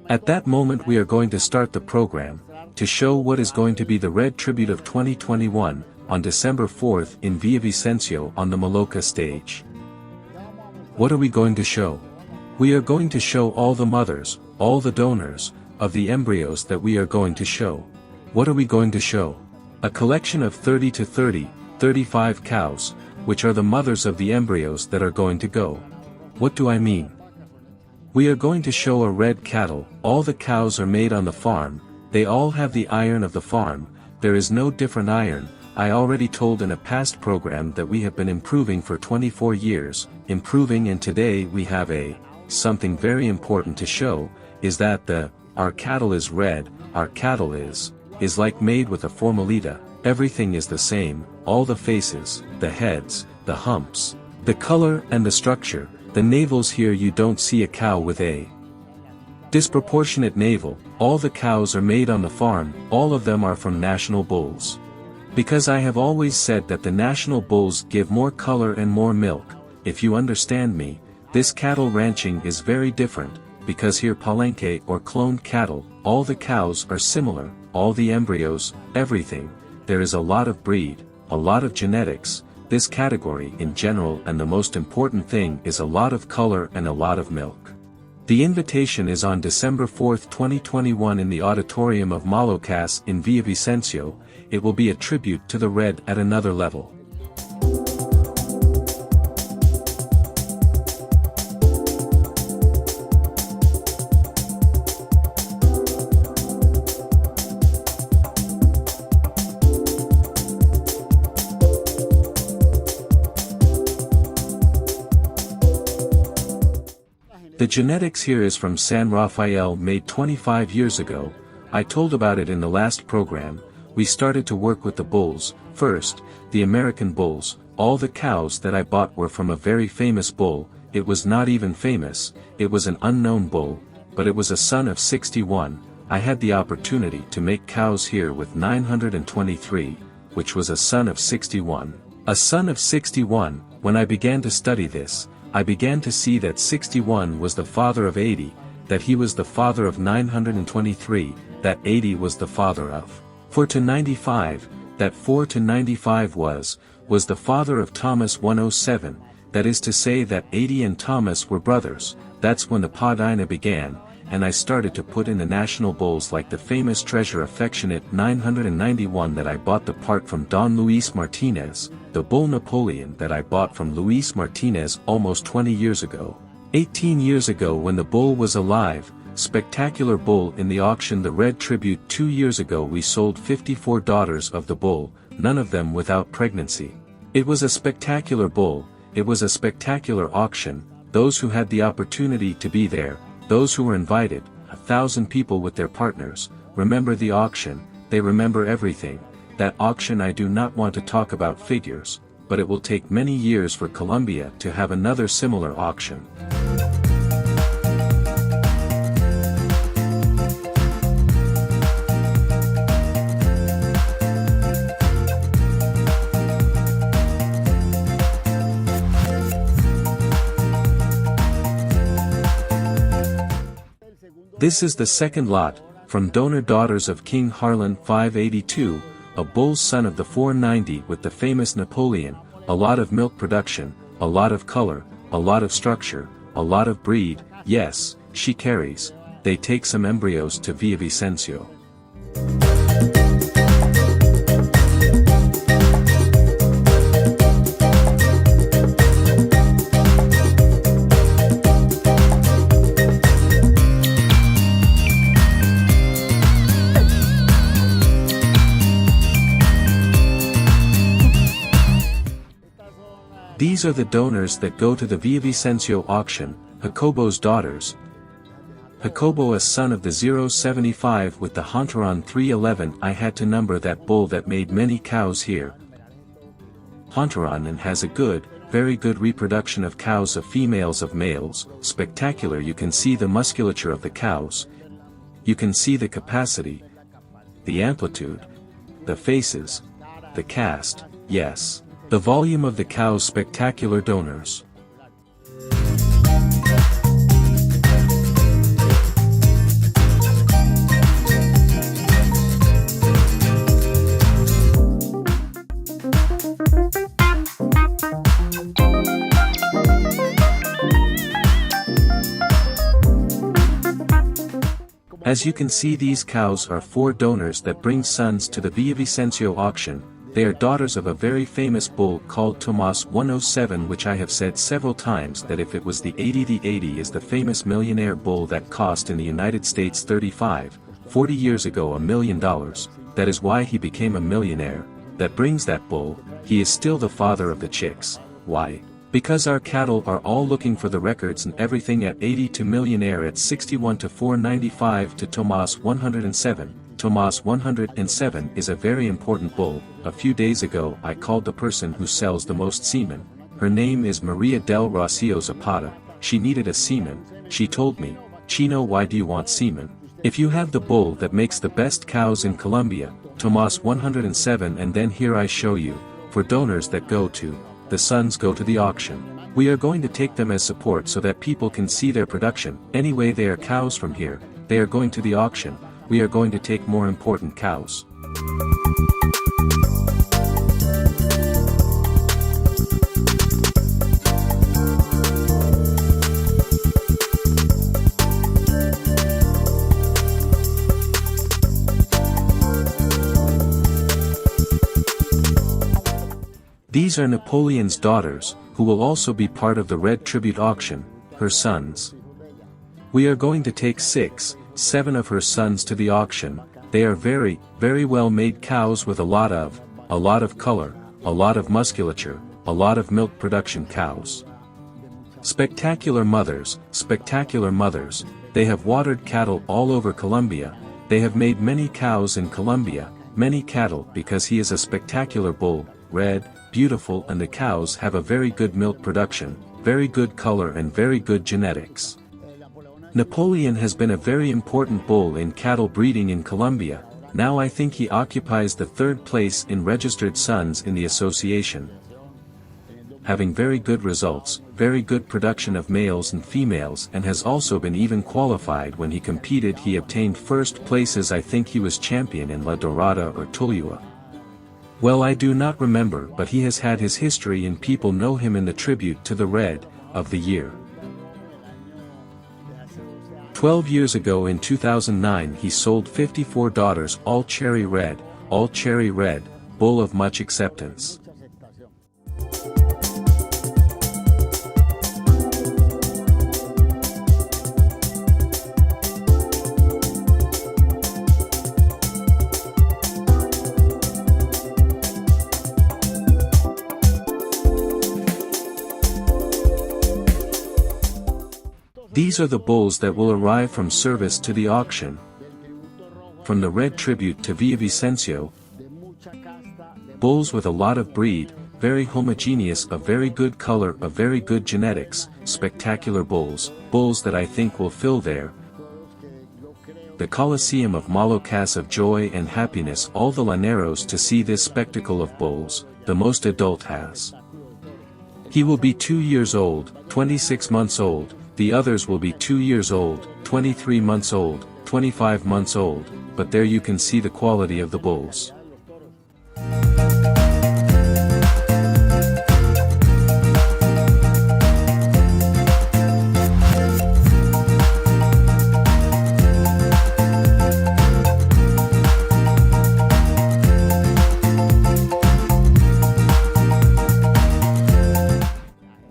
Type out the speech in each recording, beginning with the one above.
At that moment we are going to start the program, to show what is going to be the Red Tribute of 2021, on December 4th in Villavicencio on the Maloca stage. What are we going to show? We are going to show all the mothers, all the donors, of the embryos that we are going to show. What are we going to show? A collection of 30 to 35 cows, which are the mothers of the embryos that are going to go. What do I mean? We are going to show a red cattle. All the cows are made on the farm, they all have the iron of the farm, there is no different iron. I already told in a past program that we have been improving for 24 years, and today we have something very important to show, is that our cattle is red, our cattle is like made with a formalita, everything is the same, all the faces, the heads, the humps, the color and the structure. The navels here you don't see a cow with a disproportionate navel, all the cows are made on the farm, all of them are from national bulls. Because I have always said that the national bulls give more color and more milk, if you understand me, this cattle ranching is very different, because here palenque or cloned cattle, all the cows are similar, all the embryos, everything, there is a lot of breed, a lot of genetics, this category in general, and the most important thing is a lot of color and a lot of milk. The invitation is on December 4th 2021 in the auditorium of Malocas in Villavicencio. It will be a tribute to the red at another level. The genetics here is from San Rafael, made 25 years ago. I told about it in the last program. We started to work with the bulls, first, the American bulls. All the cows that I bought were from a very famous bull. It was not even famous, it was an unknown bull, but it was a son of 61. I had the opportunity to make cows here with 923, which was a son of 61. A son of 61, when I began to study this, I began to see that 61 was the father of 80, that he was the father of 923, that 80 was the father of 4 to 95, that 4 to 95 was the father of Thomas 107, that is to say that 80 and Thomas were brothers. That's when the Padina began, and I started to put in the national bulls like the famous Treasure Affectionate 991 that I bought the part from Don Luis Martinez, the bull Napoleon that I bought from Luis Martinez almost 20 years ago. 18 years ago when the bull was alive, spectacular bull in the auction the Red Tribute. 2 years ago we sold 54 daughters of the bull, none of them without pregnancy. It was a spectacular bull, it was a spectacular auction, those who had the opportunity to be there, those who were invited, 1,000 people with their partners, remember the auction, they remember everything. That auction I do not want to talk about figures, but it will take many years for Colombia to have another similar auction. This is the second lot, from donor daughters of King Harlan 582, a bull's son of the 490 with the famous Napoleon, a lot of milk production, a lot of color, a lot of structure, a lot of breed. Yes, she carries, they take some embryos to Villavicencio. These are the donors that go to the Villavicencio auction, Jacobo's daughters. Jacobo, a son of the 075 with the Hontaron 311. I had to number that bull that made many cows here. Hontaron and has a good, very good reproduction of cows, of females, of males, spectacular. You can see the musculature of the cows. You can see the capacity, the amplitude, the faces, the caste, yes. The volume of the cow's spectacular donors. As you can see, these cows are 4 donors that bring sons to the Villavicencio auction. They are daughters of a very famous bull called Tomas 107, which I have said several times that if it was the 80 is the famous millionaire bull that cost in the United States 40 years ago $1 million, that is why he became a millionaire, that brings that bull. He is still the father of the chicks. Why? Because our cattle are all looking for the records and everything at 80 to millionaire at 61 to 495 to Tomas 107. Tomas 107 is a very important bull. A few days ago I called the person who sells the most semen. Her name is Maria del Rocio Zapata. She needed a semen. She told me, "Chino, why do you want semen? If you have the bull that makes the best cows in Colombia, Tomas 107, and then here I show you, for donors that go to, the sons go to the auction. We are going to take them as support so that people can see their production. Anyway, they are cows from here, they are going to the auction. We are going to take more important cows." These are Napoleon's daughters, who will also be part of the Red Tribute auction, her sons. We are going to take 7 of her sons to the auction. They are very, very well made cows with a lot of color, a lot of musculature, a lot of milk production cows. Spectacular mothers, they have watered cattle all over Colombia. They have made many cows in Colombia, many cattle, because he is a spectacular bull, red, beautiful, and the cows have a very good milk production, very good color and very good genetics. Napoleon has been a very important bull in cattle breeding in Colombia. Now I think he occupies the 3rd place in registered sons in the association. Having very good results, very good production of males and females, and has also been even qualified when he competed. He obtained 1st places. I think he was champion in La Dorada or Tuluá. Well, I do not remember, but he has had his history and people know him in the tribute to the Red of the Year. 12 years ago in 2009 he sold 54 daughters, all cherry red, bull of much acceptance. These are the bulls that will arrive from service to the auction. From the Red Tribute to Villavicencio. Bulls with a lot of breed, very homogeneous, of very good color, of very good genetics, spectacular bulls, bulls that I think will fill there. The Coliseum of Malocas of joy and happiness, all the llaneros to see this spectacle of bulls, the most adult has. He will be 2 years old, 26 months old. The others will be 2 years old, 23 months old, 25 months old, but there you can see the quality of the bulls.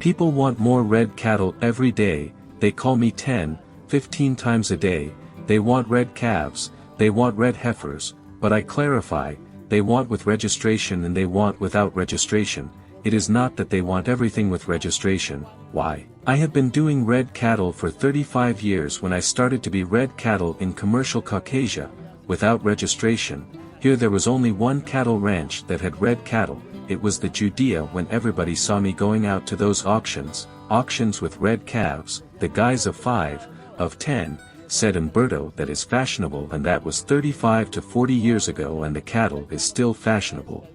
People want more red cattle every day. They call me 10, 15 times a day. They want red calves, they want red heifers, but I clarify, they want with registration and they want without registration. It is not that they want everything with registration. Why? I have been doing red cattle for 35 years. When I started to be red cattle in commercial Caucasia, without registration, here there was only one cattle ranch that had red cattle. It was the Judea. When everybody saw me going out to those auctions with red calves, the guys of 5, of 10, said Umberto, that is fashionable, and that was 35 to 40 years ago, and the cattle is still fashionable.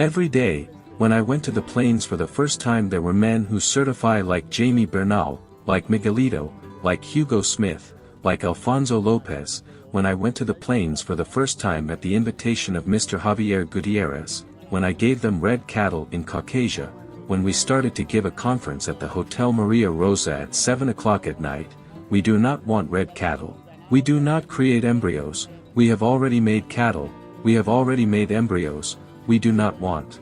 Every day, when I went to the plains for the first time, there were men who certify like Jamie Bernal, like Miguelito, like Hugo Smith, like Alfonso Lopez. When I went to the plains for the first time at the invitation of Mr. Javier Gutierrez, when I gave them red cattle in Caucasia, when we started to give a conference at the Hotel Maria Rosa at 7 o'clock at night, we do not want red cattle. We do not create embryos, we have already made cattle, we have already made embryos, we do not want.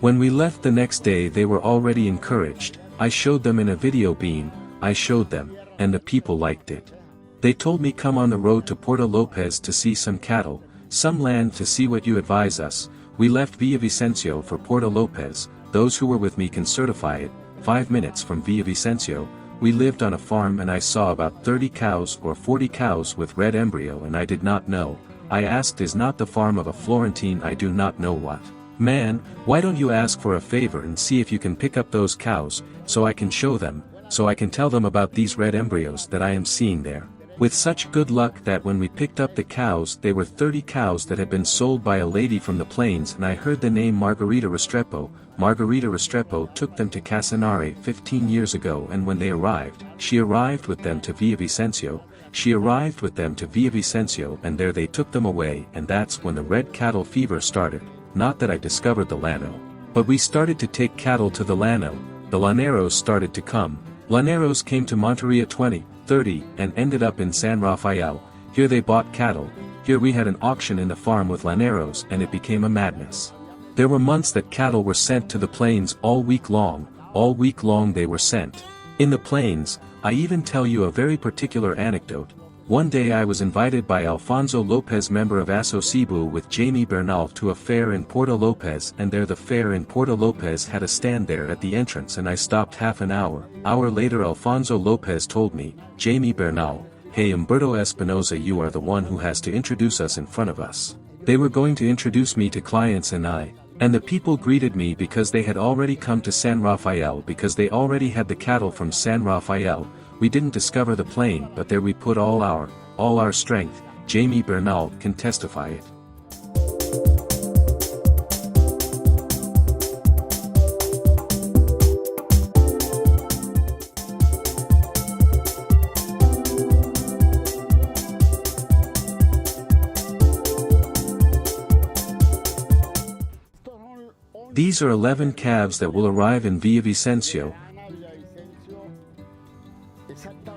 When we left the next day they were already encouraged. I showed them in a video beam, I showed them, and the people liked it. They told me come on the road to Puerto Lopez to see some cattle, some land to see what you advise us. We left Villavicencio for Puerto Lopez, those who were with me can certify it, 5 minutes from Villavicencio. We lived on a farm and I saw about 30 cows or 40 cows with red embryo and I did not know. I asked, is not the farm of a Florentine I do not know what? Man, why don't you ask for a favor and see if you can pick up those cows, so I can show them, so I can tell them about these red embryos that I am seeing there. With such good luck that when we picked up the cows they were 30 cows that had been sold by a lady from the plains, and I heard the name Margarita Restrepo. Margarita Restrepo took them to Casanare 15 years ago, and when they arrived, she arrived with them to Villavicencio. She arrived with them to Villavicencio and there they took them away, and that's when the red cattle fever started. Not that I discovered the Llano, but we started to take cattle to the Llano. The Llaneros started to come. Llaneros came to Monteria 20, 30, and ended up in San Rafael. Here they bought cattle. Here we had an auction in the farm with Llaneros, and it became a madness. There were months that cattle were sent to the plains all week long they were sent. In the plains, I even tell you a very particular anecdote. One day I was invited by Alfonso Lopez, member of Asocibu, with Jamie Bernal to a fair in Puerto Lopez, and there the fair in Puerto Lopez had a stand there at the entrance, and I stopped half an hour. Hour later Alfonso Lopez told me, Jamie Bernal, hey Humberto Espinosa, you are the one who has to introduce us in front of us. They were going to introduce me to clients and the people greeted me because they had already come to San Rafael, because they already had the cattle from San Rafael. We didn't discover the plain, but there we put all our strength. Jamie Bernal can testify it. These are 11 calves that will arrive in Villavicencio.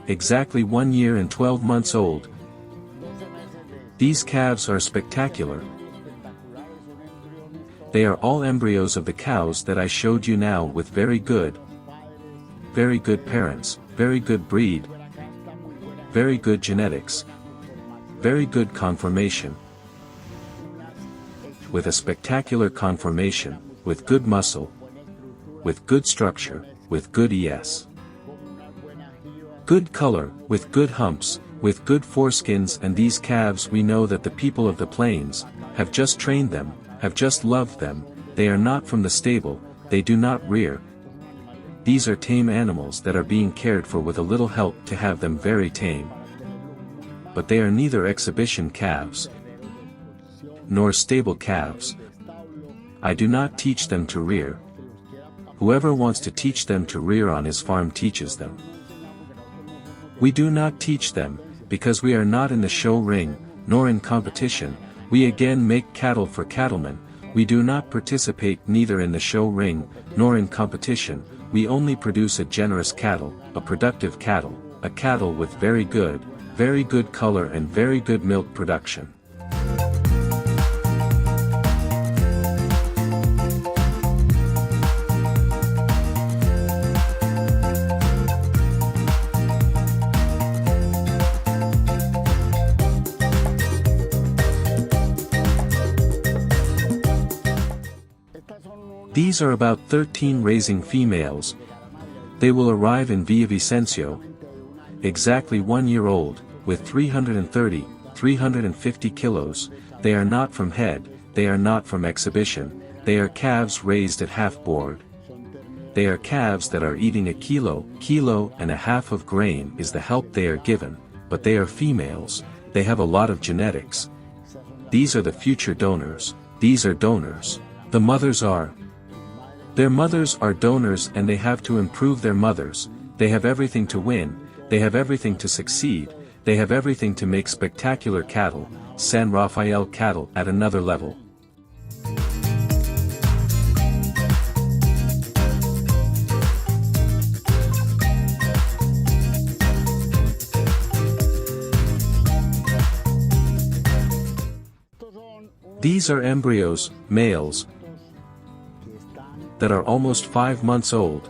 Exactly 1 year and 12 months old. These calves are spectacular. They are all embryos of the cows that I showed you now, with very good parents, very good breed, very good genetics, very good conformation, with a spectacular conformation, with good muscle, with good structure, with good ES. Good color, with good humps, with good foreskins, and these calves we know that the people of the plains have just trained them, have just loved them. They are not from the stable, they do not rear. These are tame animals that are being cared for with a little help to have them very tame. But they are neither exhibition calves nor stable calves. I do not teach them to rear. Whoever wants to teach them to rear on his farm teaches them. We do not teach them, because we are not in the show ring, nor in competition. We again make cattle for cattlemen. We do not participate neither in the show ring, nor in competition. We only produce a generous cattle, a productive cattle, a cattle with very good color and very good milk production. These are about 13 raising females. They will arrive in Villavicencio. Exactly 1 year old, with 350 kilos. They are not from head, they are not from exhibition, they are calves raised at half board. They are calves that are eating a kilo and a half of grain is the help they are given, but they are females, they have a lot of genetics. These are the future donors, these are donors. The mothers are. Their mothers are donors and they have to improve their mothers, they have everything to win, they have everything to succeed, they have everything to make spectacular cattle, San Rafael cattle at another level. These are embryos, males, that are almost 5 months old.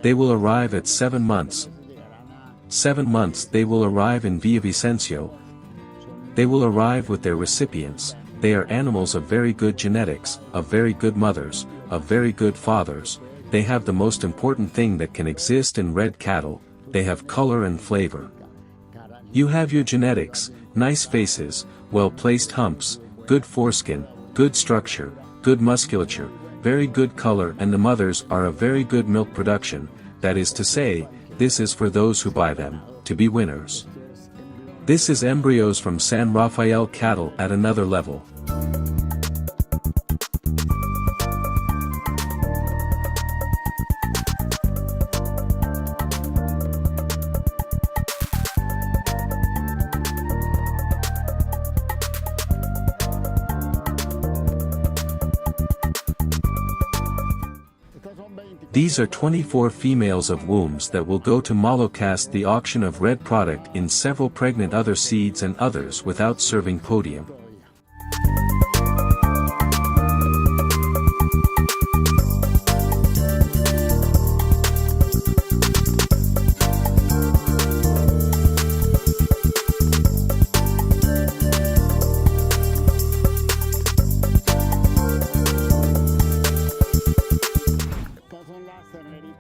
They will arrive at 7 months. 7 months they will arrive in Villavicencio. They will arrive with their recipients. They are animals of very good genetics, of very good mothers, of very good fathers. They have the most important thing that can exist in red cattle, they have color and flavor. You have your genetics, nice faces, well-placed humps, good foreskin, good structure, good musculature, very good color, and the mothers are of very good milk production, that is to say, this is for those who buy them, to be winners. This is embryos from San Rafael cattle at another level. These are 24 females of wombs that will go to Malocast, the auction of red product in several pregnant other seeds and others without serving podium.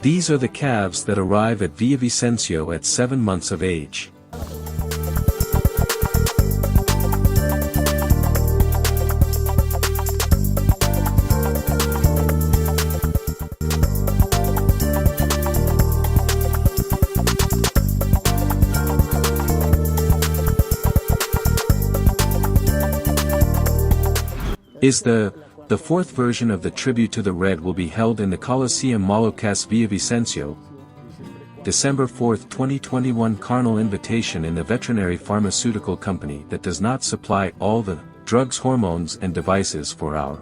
These are the calves that arrive at Villavicencio at 7 months of age. The fourth version of the tribute to the Red will be held in the Coliseum Malocas Villavicencio, December 4, 2021. Carnal invitation in the veterinary pharmaceutical company that does not supply all the drugs, hormones and devices for our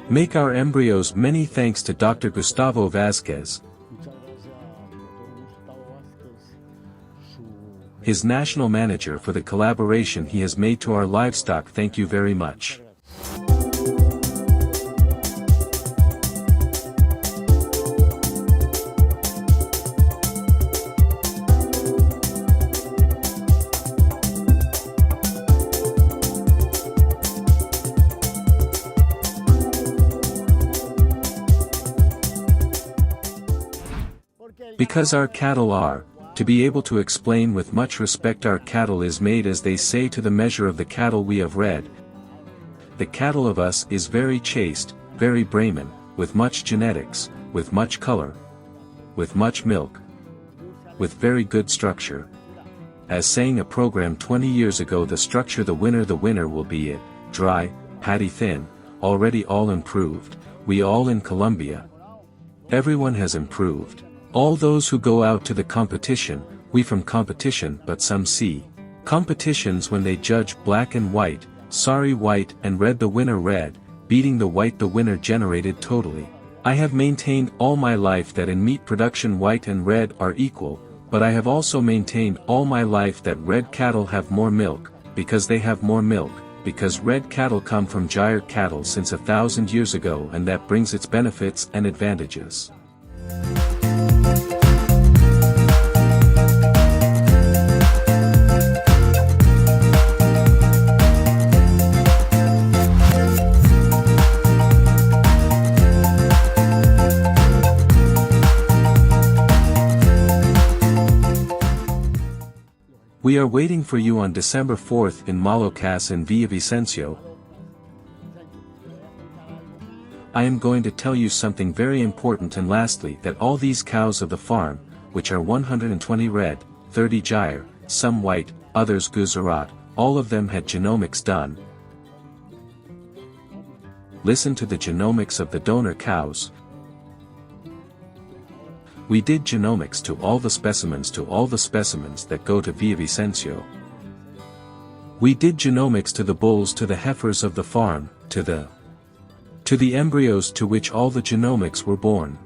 make our embryos. Many thanks to Dr. Gustavo Vazquez, his national manager, for the collaboration he has made to our livestock. Thank you very much. Because our cattle are, to be able to explain with much respect, our cattle is made, as they say, to the measure of the cattle we have red. The cattle of us is very chaste, very Brahman, with much genetics, with much color, with much milk, with very good structure. As saying a program 20 years ago, the structure the winner will be it, dry, patty thin, already all improved, we all in Colombia. Everyone has improved. All those who go out to the competition, we from competition, but some see competitions when they judge black and white, sorry white and red, the winner red, beating the white, the winner generated totally. I have maintained all my life that in meat production white and red are equal, but I have also maintained all my life that red cattle have more milk, because they have more milk, because red cattle come from Gyre cattle since 1,000 years ago, and that brings its benefits and advantages. We are waiting for you on December 4th in Malocas in Villavicencio. I am going to tell you something very important, and lastly, that all these cows of the farm, which are 120 red, 30 gyre, some white, others Gujarat, all of them had genomics done. Listen to the genomics of the donor cows. We did genomics to all the specimens that go to Villavicencio. We did genomics to the bulls, to the heifers of the farm, to the embryos to which all the genomics were born.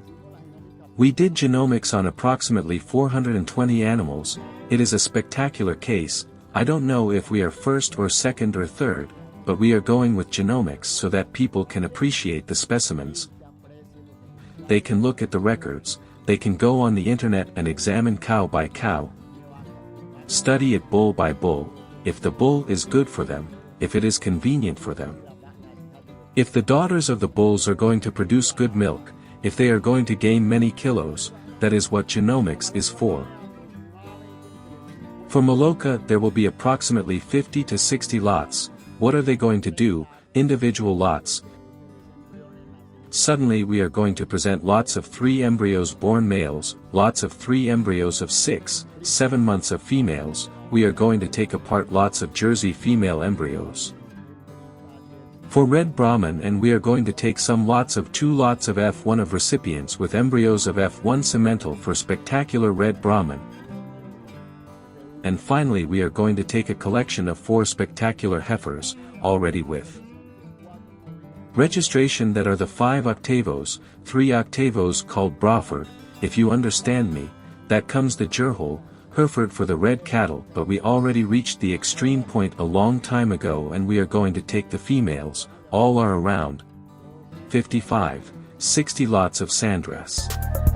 We did genomics on approximately 420 animals. It is a spectacular case. I don't know if we are first or second or third, but we are going with genomics so that people can appreciate the specimens. They can look at the records, they can go on the internet and examine cow by cow. Study it bull by bull, if the bull is good for them, if it is convenient for them. If the daughters of the bulls are going to produce good milk, if they are going to gain many kilos, that is what genomics is for. For Maloka there will be approximately 50 to 60 lots. What are they going to do? Individual lots. Suddenly we are going to present lots of 3 embryos born males, lots of 3 embryos of 6, 7 months of females. We are going to take apart lots of Jersey female embryos. For Red Brahman, and we are going to take some lots of 2 lots of F1 of recipients with embryos of F1 semental for spectacular Red Brahman. And finally we are going to take a collection of 4 spectacular heifers, already with registration, that are the 5 octavos, 3 octavos called Braford, if you understand me. That comes the Jerhol, Hereford for the red cattle, but we already reached the extreme point a long time ago, and we are going to take the females. All are around 55, 60 lots of Sandras.